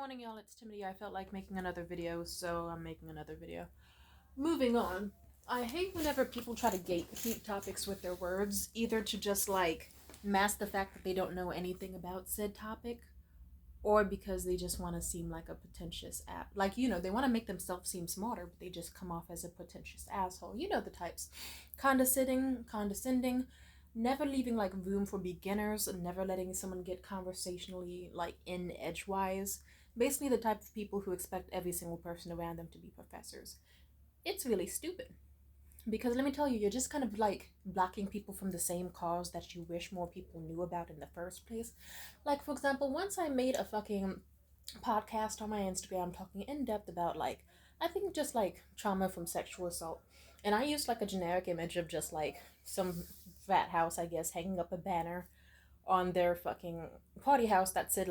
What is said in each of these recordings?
morning, y'all. It's Timothy. I felt like making another video, so I'm making another video. Moving on. I hate whenever people try to gatekeep topics with their words, either to just mask the fact that they don't know anything about said topic, or because they just want to seem like a pretentious they want to make themselves seem smarter, but they just come off as a pretentious asshole. You know the types. Condescending, never leaving room for beginners, and never letting someone get conversationally in edgewise. Basically the type of people who expect every single person around them to be professors. It's really stupid. Because let me tell you, you're just kind of blocking people from the same cause that you wish more people knew about in the first place. For example, once I made a fucking podcast on my Instagram talking in depth about I think just trauma from sexual assault. And I used a generic image of just some frat house, I guess, hanging up a banner on their fucking party house that said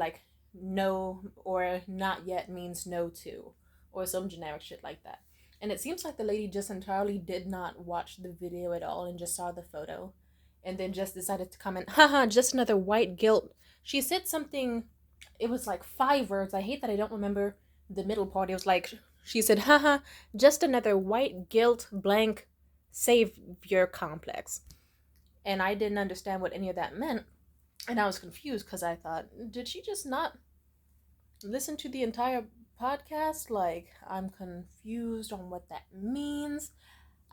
no or not yet means no to, or some generic shit like that. And it seems like the lady just entirely did not watch the video at all and just saw the photo and then just decided to comment, haha, just another white guilt. She said something, it was 5 words. I hate that I don't remember the middle part. It was she said, haha, just another white guilt blank savior complex. And I didn't understand what any of that meant. And I was confused because I thought, did she just not listen to the entire podcast? I'm confused on what that means.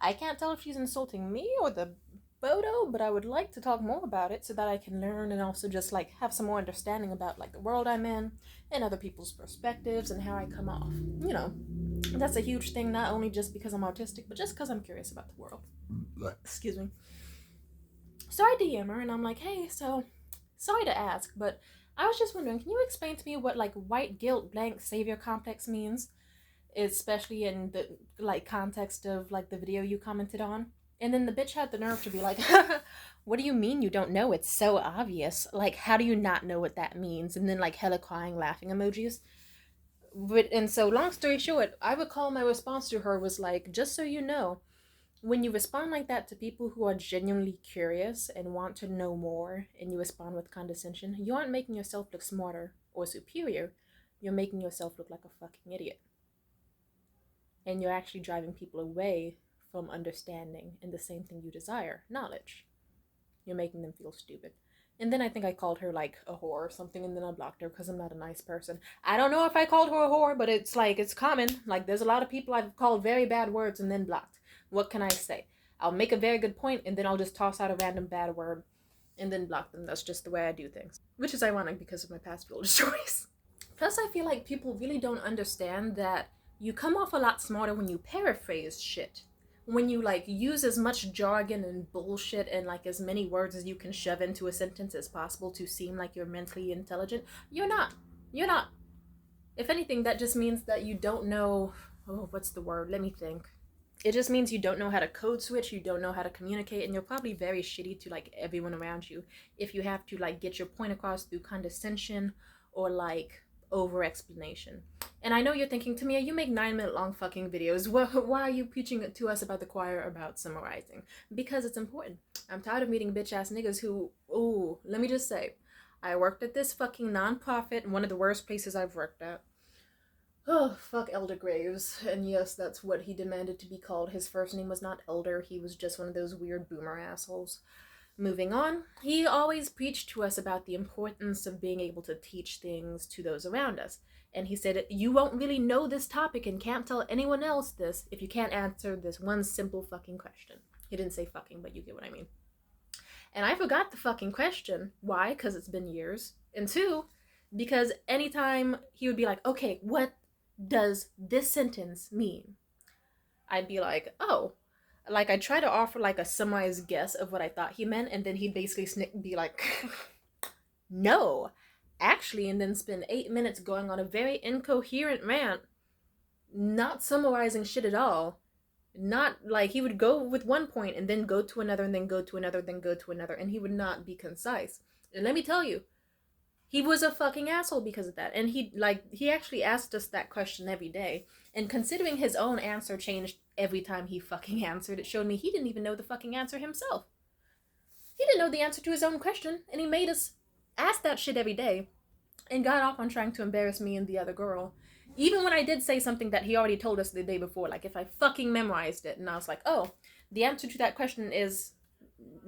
I can't tell if she's insulting me or the photo, but I would like to talk more about it so that I can learn and also just have some more understanding about the world I'm in and other people's perspectives and how I come off. That's a huge thing, not only just because I'm autistic, but just because I'm curious about the world. Excuse me. So I DM her and I'm like, hey, so sorry to ask, but I was just wondering, can you explain to me what white guilt blank savior complex means, especially in the context of the video you commented on? And then the bitch had the nerve to be like, what do you mean you don't know? It's so obvious. How do you not know what that means? And then hella crying laughing emojis. And so long story short, I recall my response to her was just so you know, when you respond like that to people who are genuinely curious and want to know more, and you respond with condescension, you aren't making yourself look smarter or superior. You're making yourself look like a fucking idiot. And you're actually driving people away from understanding and the same thing you desire, knowledge. You're making them feel stupid. And then I think I called her a whore or something, and then I blocked her because I'm not a nice person. I don't know if I called her a whore, but it's it's common. There's a lot of people I've called very bad words and then blocked. What can I say? I'll make a very good point and then I'll just toss out a random bad word and then block them. That's just the way I do things. Which is ironic because of my past religious choice. Plus, I feel people really don't understand that you come off a lot smarter when you paraphrase shit. When you use as much jargon and bullshit and as many words as you can shove into a sentence as possible to seem like you're mentally intelligent. You're not. You're not. If anything, that just means that you don't know, what's the word? Let me think. It just means you don't know how to code switch, you don't know how to communicate, and you're probably very shitty to everyone around you if you have to get your point across through condescension or over explanation. And I know you're thinking, Tamia, you make 9-minute long fucking videos. Why are you preaching to us about the choir about summarizing? Because it's important. I'm tired of meeting bitch ass niggas who, let me just say, I worked at this fucking nonprofit, one of the worst places I've worked at. Oh, fuck Elder Graves. And yes, that's what he demanded to be called. His first name was not Elder. He was just one of those weird boomer assholes. Moving on, he always preached to us about the importance of being able to teach things to those around us. And he said, you won't really know this topic and can't tell anyone else this if you can't answer this one simple fucking question. He didn't say fucking, but you get what I mean. And I forgot the fucking question. Why? Because it's been years. And 2, because anytime he would be like, okay, what does this sentence mean? I'd be like, oh. I try to offer a summarized guess of what I thought he meant, and then he'd basically be like, no, actually, and then spend 8 minutes going on a very incoherent rant, not summarizing shit at all. Not he would go with one point and then go to another and then go to another, then go to another, and he would not be concise. And let me tell you, he was a fucking asshole because of that. And he actually asked us that question every day. And considering his own answer changed every time he fucking answered, it showed me he didn't even know the fucking answer himself. He didn't know the answer to his own question, and he made us ask that shit every day. and got off on trying to embarrass me and the other girl. Even when I did say something that he already told us the day before, like if I fucking memorized it and I was like, oh, the answer to that question is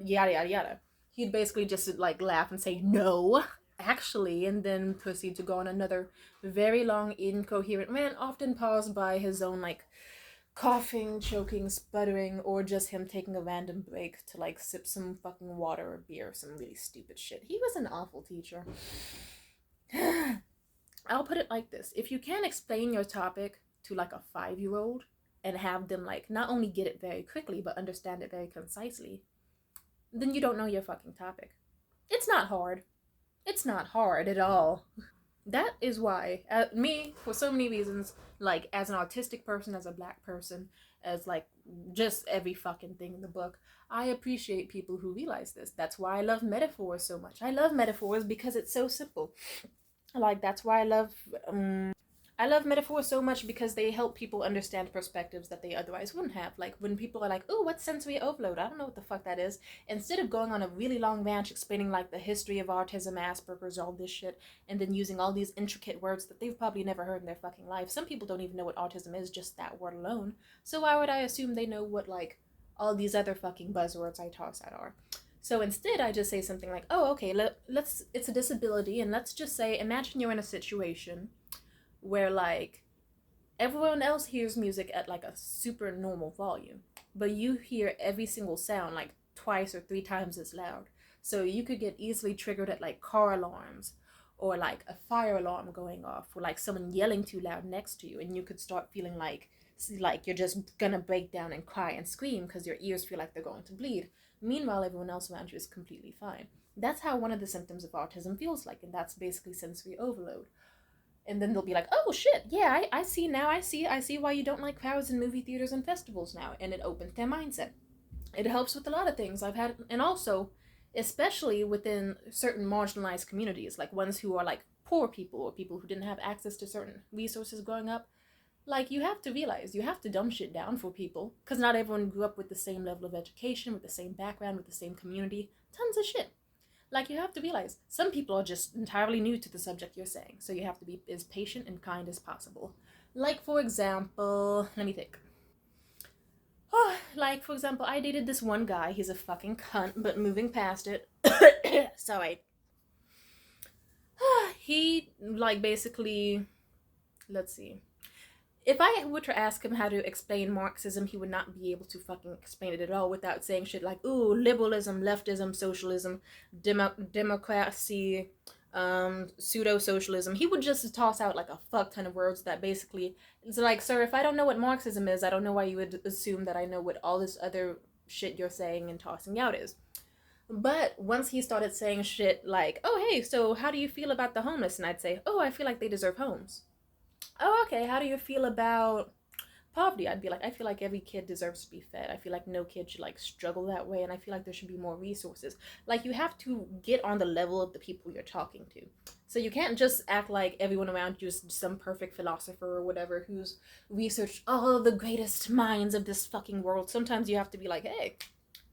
yada yada yada. He'd basically just like laugh and say, no, actually, and then proceed to go on another very long, incoherent rant, often paused by his own like coughing, choking, sputtering, or just him taking a random break to like sip some fucking water or beer or some really stupid shit. He was an awful teacher. I'll put it like this. If you can't explain your topic to like a 5-year-old and have them like not only get it very quickly but understand it very concisely, then you don't know your fucking topic. It's not hard. It's not hard at all. That is why me, for so many reasons, like as an autistic person, as a black person, as like just every fucking thing in the book, I appreciate people who realize this. That's why I love metaphors so much. I love metaphors because it's so simple. Like that's why I love metaphors so much because they help people understand perspectives that they otherwise wouldn't have. Like when people are like, oh, what's sensory overload? I don't know what the fuck that is. Instead of going on a really long rant explaining like the history of autism, Asperger's, all this shit, and then using all these intricate words that they've probably never heard in their fucking life. Some people don't even know what autism is, just that word alone. So why would I assume they know what like all these other fucking buzzwords I toss out are? So instead, I just say something like, oh, okay, let's, it's a disability, and let's just say, imagine you're in a situation where like everyone else hears music at like a super normal volume, but you hear every single sound like twice or 3 times as loud. So you could get easily triggered at like car alarms or like a fire alarm going off or like someone yelling too loud next to you, and you could start feeling like you're just gonna break down and cry and scream because your ears feel like they're going to bleed. Meanwhile, everyone else around you is completely fine. That's how one of the symptoms of autism feels like, and that's basically sensory overload. And then they'll be like, oh shit, yeah, I see now, I see why you don't like crowds in movie theaters and festivals now. And it opens their mindset. It helps with a lot of things I've had, and also especially within certain marginalized communities, like ones who are like poor people or people who didn't have access to certain resources growing up. Like, you have to realize, you have to dumb shit down for people, because not everyone grew up with the same level of education, with the same background, with the same community. Tons of shit. Like, you have to realize, some people are just entirely new to the subject you're saying, so you have to be as patient and kind as possible. Like, for example, let me think. Oh, like, for example, I dated this one guy. He's a fucking cunt, but moving past it. Sorry. He, like, basically, let's see. If I were to ask him how to explain Marxism, he would not be able to fucking explain it at all without saying shit like, ooh, liberalism, leftism, socialism, democracy, pseudo-socialism. He would just toss out like a fuck ton of words that basically, it's like, sir, if I don't know what Marxism is, I don't know why you would assume that I know what all this other shit you're saying and tossing out is. But once he started saying shit like, oh, hey, so how do you feel about the homeless? And I'd say, oh, I feel like they deserve homes. Oh, okay, how do you feel about poverty? I'd be like, I feel like every kid deserves to be fed. I feel like no kid should like struggle that way, and I feel like there should be more resources. Like, you have to get on the level of the people you're talking to. So you can't just act like everyone around you is some perfect philosopher or whatever who's researched all the greatest minds of this fucking world. Sometimes you have to be like, hey,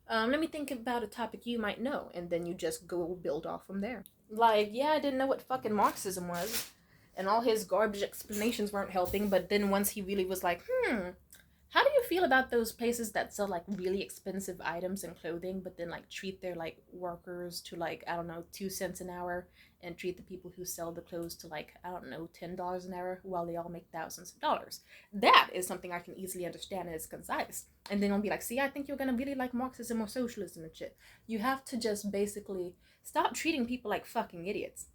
let me think about a topic you might know, and then you just go build off from there. Like, yeah, I didn't know what fucking Marxism was, and all his garbage explanations weren't helping, but then once he really was like, how do you feel about those places that sell like really expensive items and clothing, but then like treat their like workers to like, I don't know, 2 cents an hour, and treat the people who sell the clothes to like, I don't know, $10 an hour, while they all make thousands of dollars? That is something I can easily understand and is concise. And then I'll be like, see, I think you're gonna really like Marxism or socialism and shit. You have to just basically stop treating people like fucking idiots.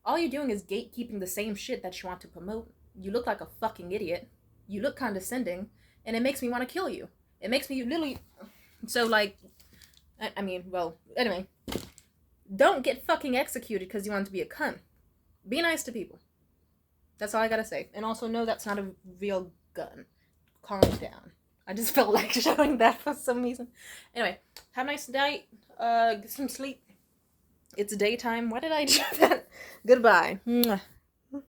All you're doing is gatekeeping the same shit that you want to promote. You look like a fucking idiot. You look condescending, and it makes me want to kill you. It makes me literally... So, like, I mean, well, anyway. Don't get fucking executed because you want to be a cunt. Be nice to people. That's all I gotta say. And also know that's not a real gun. Calm down. I just felt like showing that for some reason. Anyway, have a nice night. Get some sleep. It's daytime. Why did I do that? Goodbye. Mwah.